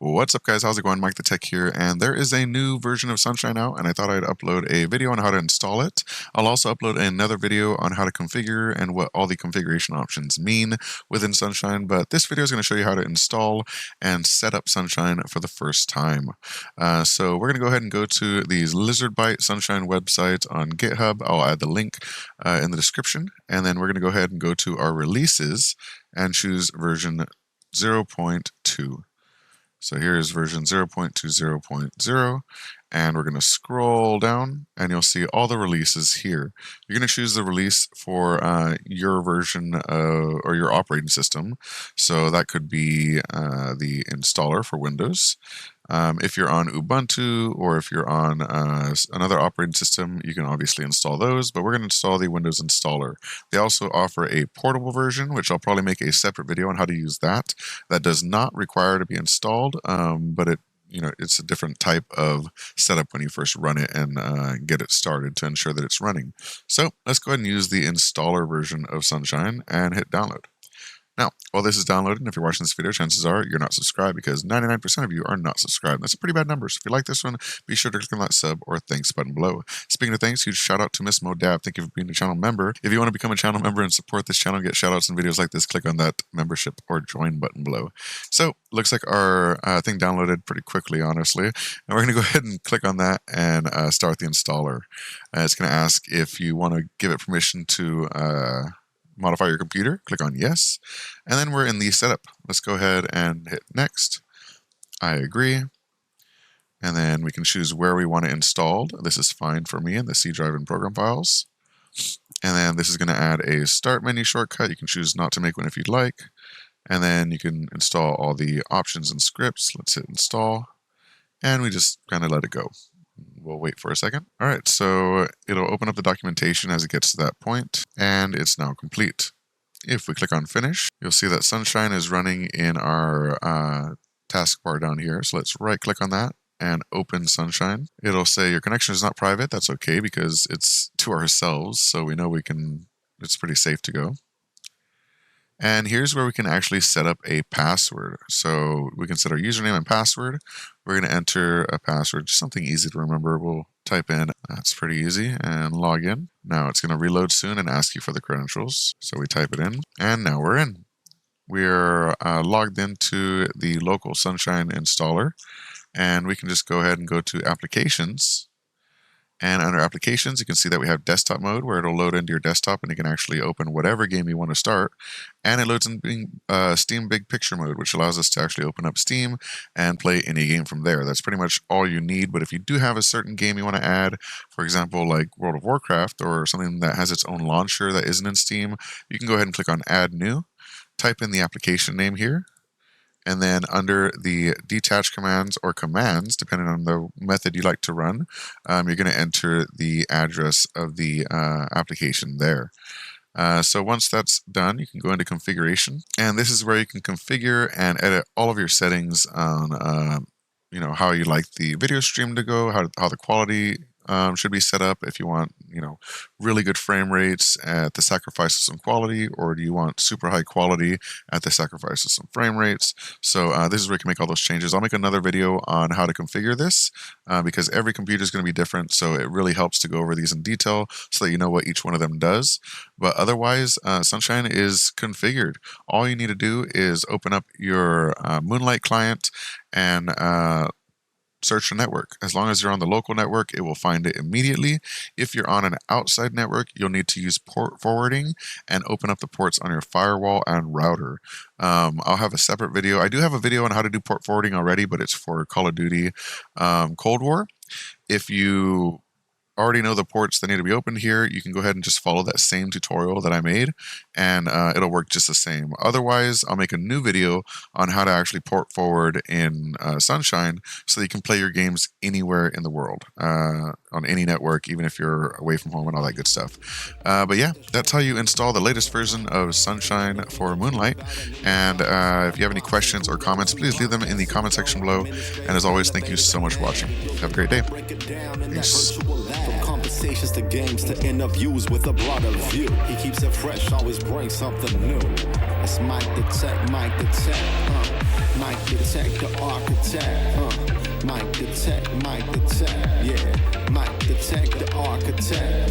What's up, guys? How's it going? MikeTheTech here, and there is a new version of Sunshine out, and I thought I'd upload a video on how to install it. I'll also upload another video on how to configure and what all the configuration options mean within Sunshine, but this video is going to show you how to install and set up Sunshine for the first time. So we're going to go ahead and go to the LizardBite Sunshine website on GitHub. I'll add the link in the description, and then we're going to go ahead and go to our releases and choose version 0.2. So here's version 0.20.0, and we're going to scroll down, and you'll see all the releases here. You're going to choose the release for your version or your operating system. So that could be the installer for Windows. If you're on Ubuntu or if you're on another operating system, you can obviously install those, but we're going to install the Windows installer. They also offer a portable version, which I'll probably make a separate video on how to use that. That does not require to be installed, but it's a different type of setup when you first run it and get it started to ensure that it's running. So let's go ahead and use the installer version of Sunshine and hit download. Now, while this is downloading, if you're watching this video, chances are you're not subscribed because 99% of you are not subscribed. That's a pretty bad number. So if you like this one, be sure to click on that sub or thanks button below. Speaking of thanks, huge shout out to Miss Modab. Thank you for being a channel member. If you want to become a channel member and support this channel, get shout outs and videos like this, click on that membership or join button below. So looks like our thing downloaded pretty quickly, honestly. And we're going to go ahead and click on that and start the installer. It's going to ask if you want to give it permission to modify your computer. Click on yes, and then we're in the setup. Let's go ahead and hit next. I agree, and then we can choose where we want it installed. This is fine for me in the C drive and program files. And then this is going to add a start menu shortcut. You can choose not to make one if you'd like, and then you can install all the options and scripts. Let's hit install, and we just kind of let it go. We'll wait for a second. All right, so it'll open up the documentation as it gets to that point, and it's now complete. If we click on finish, you'll see that Sunshine is running in our taskbar down here. So let's right click on that and open Sunshine. It'll say your connection is not private. That's okay because it's to ourselves, so we know it's pretty safe to go. And here's where we can actually set up a password. So we can set our username and password. We're going to enter a password, just something easy to remember. We'll type in, that's pretty easy, and log in. Now it's going to reload soon and ask you for the credentials. So we type it in, and now we're in. We're logged into the local Sunshine installer, and we can just go ahead and go to applications. And under applications, you can see that we have desktop mode where it'll load into your desktop and you can actually open whatever game you want to start. And it loads in Steam Big Picture mode, which allows us to actually open up Steam and play any game from there. That's pretty much all you need. But if you do have a certain game you want to add, for example, like World of Warcraft or something that has its own launcher that isn't in Steam, you can go ahead and click on Add New, type in the application name here. And then under the detach commands or commands, depending on the method you like to run, you're going to enter the address of the application there. So once that's done, you can go into configuration, and this is where you can configure and edit all of your settings on, how you like the video stream to go, how the quality should be set up. If you want, really good frame rates at the sacrifice of some quality, or do you want super high quality at the sacrifice of some frame rates? So this is where you can make all those changes. I'll make another video on how to configure this because every computer is going to be different. So it really helps to go over these in detail so that you know what each one of them does. But otherwise, Sunshine is configured. All you need to do is open up your Moonlight client and search the network. As long as you're on the local network, it will find it immediately. If you're on an outside network, you'll need to use port forwarding and open up the ports on your firewall and router. I'll have a separate video. I do have a video on how to do port forwarding already, but it's for Call of Duty Cold War. If you already know the ports that need to be opened here, you can go ahead and just follow that same tutorial that I made, and it'll work just the same. Otherwise, I'll make a new video on how to actually port forward in Sunshine so that you can play your games anywhere in the world, on any network, even if you're away from home and all that good stuff. But yeah, that's how you install the latest version of Sunshine for Moonlight. And if you have any questions or comments, please leave them in the comment section below. And as always, thank you so much for watching. Have a great day. Peace. From conversations to games to interviews with a broader view. He keeps it fresh, always brings something new. It's MikeTheTech, MikeTheTech. Mike the Tech, the architect. Mike the Tech, yeah. Mike the Tech, the architect.